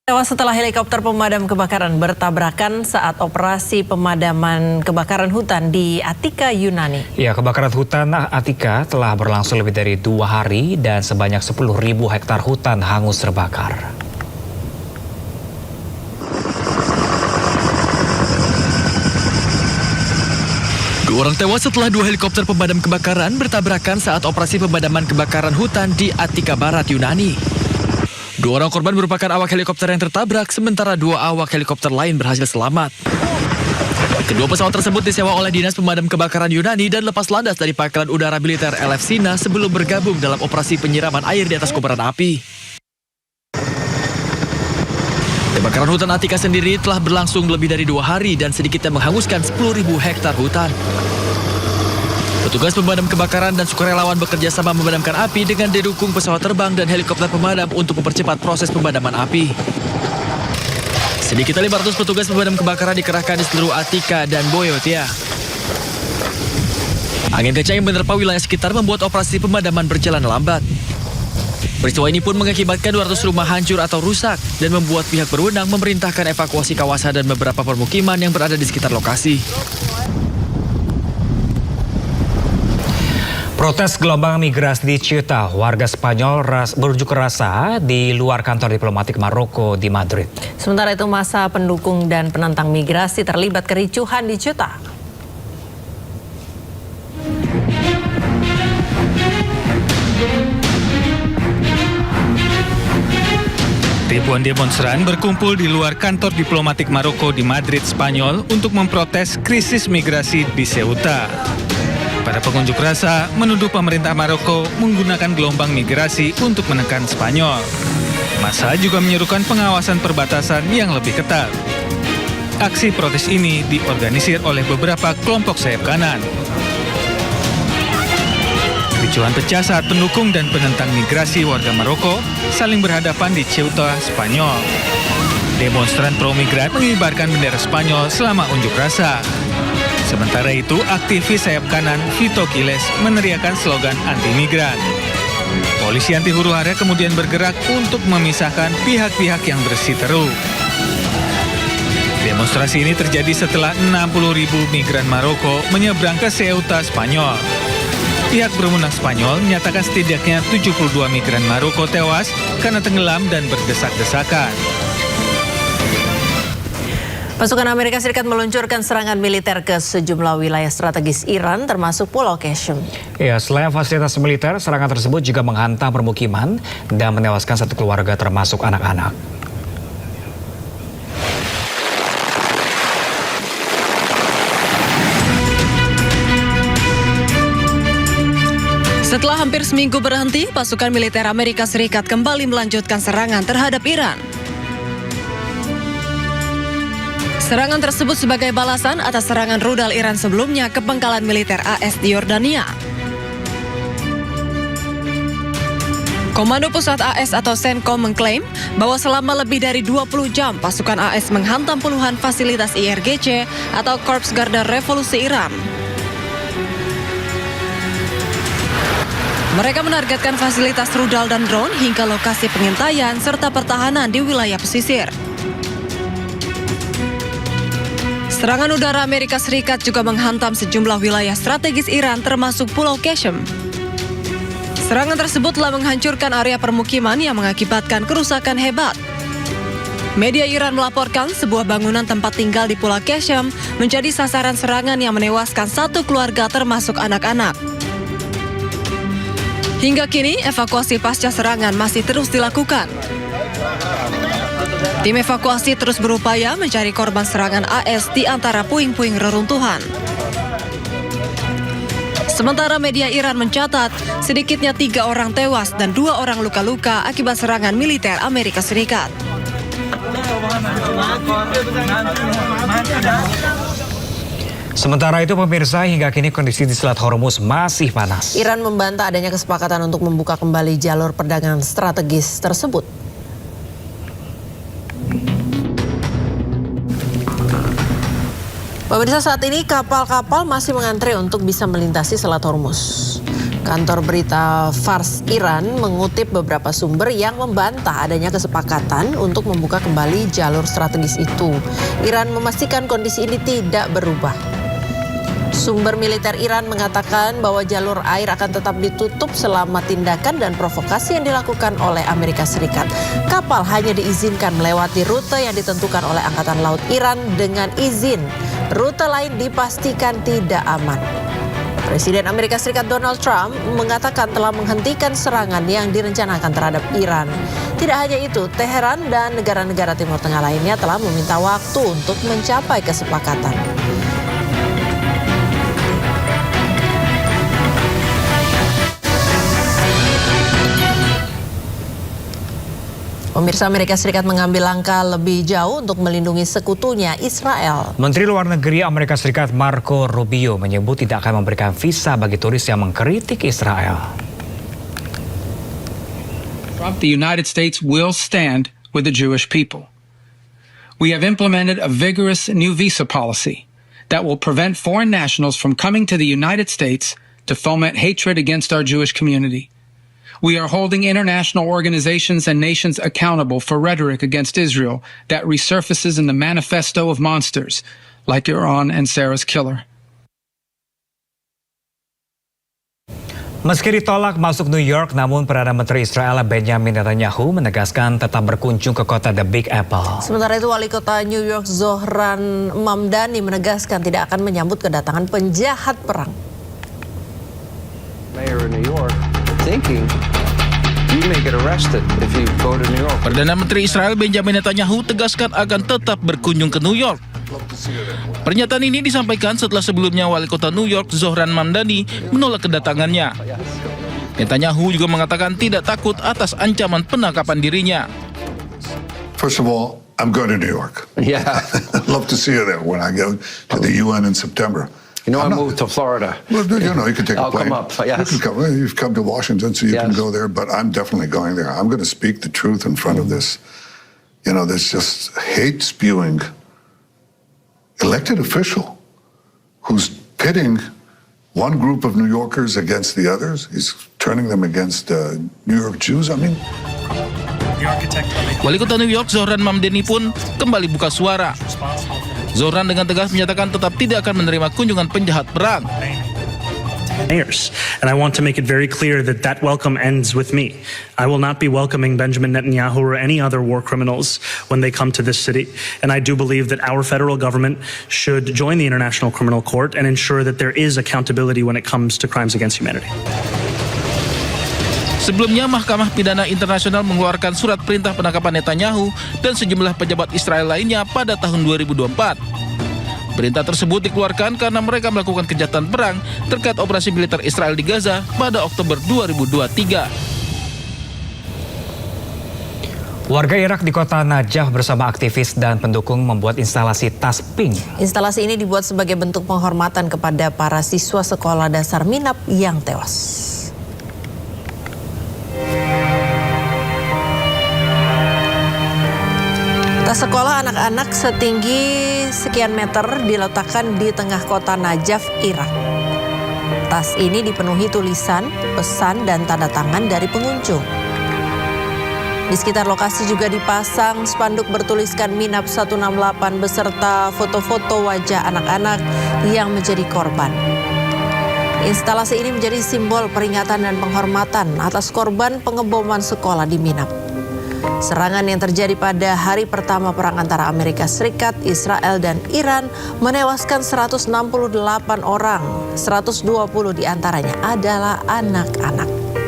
Tewas setelah helikopter pemadam kebakaran bertabrakan saat operasi pemadaman kebakaran hutan di Attika, Yunani. Ya, kebakaran hutan Attika telah berlangsung lebih dari 2 hari dan sebanyak 10.000 hektar hutan hangus terbakar. Dua orang tewas setelah 2 helikopter pemadam kebakaran bertabrakan saat operasi pemadaman kebakaran hutan di Attika Barat, Yunani. 2 orang korban merupakan awak helikopter yang tertabrak, sementara 2 awak helikopter lain berhasil selamat. Kedua pesawat tersebut disewa oleh Dinas Pemadam Kebakaran Yunani dan lepas landas dari Pangkalan Udara Militer LF Sina sebelum bergabung dalam operasi penyiraman air di atas kobaran api. Kebakaran hutan Attika sendiri telah berlangsung lebih dari 2 hari dan sedikitnya menghanguskan 10.000 hektar hutan. Petugas pemadam kebakaran dan sukarelawan bekerja sama memadamkan api dengan didukung pesawat terbang dan helikopter pemadam untuk mempercepat proses pemadaman api. Sedikitnya 500 petugas pemadam kebakaran dikerahkan di seluruh Attika dan Boyotia. Angin kencang yang menerpa wilayah sekitar membuat operasi pemadaman berjalan lambat. Peristiwa ini pun mengakibatkan 200 rumah hancur atau rusak dan membuat pihak berwenang memerintahkan evakuasi kawasan dan beberapa permukiman yang berada di sekitar lokasi. Protes gelombang migrasi di Ceuta, warga Spanyol berunjuk rasa di luar kantor diplomatik Maroko di Madrid. Sementara itu masa pendukung dan penentang migrasi terlibat kericuhan di Ceuta. Ribuan demonstran berkumpul di luar kantor diplomatik Maroko di Madrid, Spanyol untuk memprotes krisis migrasi di Ceuta. Para pengunjuk rasa menuduh pemerintah Maroko menggunakan gelombang migrasi untuk menekan Spanyol. Massa juga menyerukan pengawasan perbatasan yang lebih ketat. Aksi protes ini diorganisir oleh beberapa kelompok sayap kanan. Kericuhan pecah saat pendukung dan penentang migrasi warga Maroko saling berhadapan di Ceuta, Spanyol. Demonstran pro-migran mengibarkan bendera Spanyol selama unjuk rasa. Sementara itu, aktivis sayap kanan Vito Quiles meneriakan slogan anti-migran. Polisi anti huru-hara kemudian bergerak untuk memisahkan pihak-pihak yang bersiteru. Demonstrasi ini terjadi setelah 60.000 migran Maroko menyeberang ke Ceuta, Spanyol. Pihak berwenang Spanyol menyatakan setidaknya 72 migran Maroko tewas karena tenggelam dan berdesak-desakan. Pasukan Amerika Serikat meluncurkan serangan militer ke sejumlah wilayah strategis Iran termasuk Pulau Qasem. Ya, selain fasilitas militer, serangan tersebut juga menghantam permukiman dan menewaskan 1 keluarga termasuk anak-anak. Setelah hampir seminggu berhenti, pasukan militer Amerika Serikat kembali melanjutkan serangan terhadap Iran. Serangan tersebut sebagai balasan atas serangan rudal Iran sebelumnya ke pangkalan militer AS di Yordania. Komando Pusat AS atau CENTCOM mengklaim bahwa selama lebih dari 20 jam pasukan AS menghantam puluhan fasilitas IRGC atau Korps Garda Revolusi Iran. Mereka menargetkan fasilitas rudal dan drone hingga lokasi pengintaian serta pertahanan di wilayah pesisir. Serangan udara Amerika Serikat juga menghantam sejumlah wilayah strategis Iran termasuk Pulau Qasem. Serangan tersebut telah menghancurkan area permukiman yang mengakibatkan kerusakan hebat. Media Iran melaporkan sebuah bangunan tempat tinggal di Pulau Qasem menjadi sasaran serangan yang menewaskan 1 keluarga termasuk anak-anak. Hingga kini evakuasi pasca serangan masih terus dilakukan. Tim evakuasi terus berupaya mencari korban serangan AS di antara puing-puing reruntuhan. Sementara media Iran mencatat sedikitnya 3 orang tewas dan 2 orang luka-luka akibat serangan militer Amerika Serikat. Sementara itu pemirsa, hingga kini kondisi di Selat Hormuz masih panas. Iran membantah adanya kesepakatan untuk membuka kembali jalur perdagangan strategis tersebut. Pemirsa, saat ini kapal-kapal masih mengantre untuk bisa melintasi Selat Hormuz. Kantor berita Fars Iran mengutip beberapa sumber yang membantah adanya kesepakatan untuk membuka kembali jalur strategis itu. Iran memastikan kondisi ini tidak berubah. Sumber militer Iran mengatakan bahwa jalur air akan tetap ditutup selama tindakan dan provokasi yang dilakukan oleh Amerika Serikat. Kapal hanya diizinkan melewati rute yang ditentukan oleh Angkatan Laut Iran dengan izin. Rute lain dipastikan tidak aman. Presiden Amerika Serikat Donald Trump mengatakan telah menghentikan serangan yang direncanakan terhadap Iran. Tidak hanya itu, Teheran dan negara-negara Timur Tengah lainnya telah meminta waktu untuk mencapai kesepakatan. Pemirsa, Amerika Serikat mengambil langkah lebih jauh untuk melindungi sekutunya Israel. Menteri Luar Negeri Amerika Serikat Marco Rubio menyebut tidak akan memberikan visa bagi turis yang mengkritik Israel. The United States will stand with the Jewish people. We have implemented a vigorous new visa policy that will prevent foreign nationals from coming to the United States to foment hatred against our Jewish community. We are holding international organizations and nations accountable for rhetoric against Israel that resurfaces in the manifesto of monsters like Iran and Sarah's killer. Meski ditolak masuk New York, namun Perdana Menteri Israel Benjamin Netanyahu menegaskan tetap berkunjung ke kota The Big Apple. Sementara itu, Wali Kota New York Zohran Mamdani menegaskan tidak akan menyambut kedatangan penjahat perang. Mayor of New York thinking you may get arrested if you go to New York. Perdana Menteri Israel Benjamin Netanyahu tegaskan akan tetap berkunjung ke New York. Pernyataan ini disampaikan setelah sebelumnya Wali Kota New York Zohran Mamdani menolak kedatangannya. Netanyahu juga mengatakan tidak takut atas ancaman penangkapan dirinya. First of all, I'm going to New York. Yeah. I'd love to see you there when I go to the UN in September. You know, I moved to Florida. Well, you know, you can take a I'll plane. come up, yes. You've come to Washington, so you can Yes. go there, but I'm definitely going there. I'm going to speak the truth in front of this, this just hate-spewing elected official who's pitting one group of New Yorkers against the others. He's turning them against New York Jews. I mean, Wali Kota New York Zohran Mamdani pun kembali buka suara. Zohran dengan tegas menyatakan tetap tidak akan menerima kunjungan penjahat perang. Mayors. And I want to make it very clear that that welcome ends with me. I will not be welcoming Benjamin Netanyahu or any other war criminals when they come to this city. And I do believe that our federal government should join the International Criminal Court and ensure that there is accountability when it comes to crimes against humanity. Sebelumnya, Mahkamah Pidana Internasional mengeluarkan surat perintah penangkapan Netanyahu dan sejumlah pejabat Israel lainnya pada tahun 2024. Perintah tersebut dikeluarkan karena mereka melakukan kejahatan perang terkait operasi militer Israel di Gaza pada Oktober 2023. Warga Irak di kota Najaf bersama aktivis dan pendukung membuat instalasi tas pink. Instalasi ini dibuat sebagai bentuk penghormatan kepada para siswa sekolah dasar Minab yang tewas. Tas sekolah anak-anak setinggi sekian meter diletakkan di tengah kota Najaf, Irak. Tas ini dipenuhi tulisan, pesan, dan tanda tangan dari pengunjung. Di sekitar lokasi juga dipasang spanduk bertuliskan Minab 168 beserta foto-foto wajah anak-anak yang menjadi korban. Instalasi ini menjadi simbol peringatan dan penghormatan atas korban pengeboman sekolah di Minab. Serangan yang terjadi pada hari pertama perang antara Amerika Serikat, Israel, dan Iran menewaskan 168 orang, 120 diantaranya adalah anak-anak.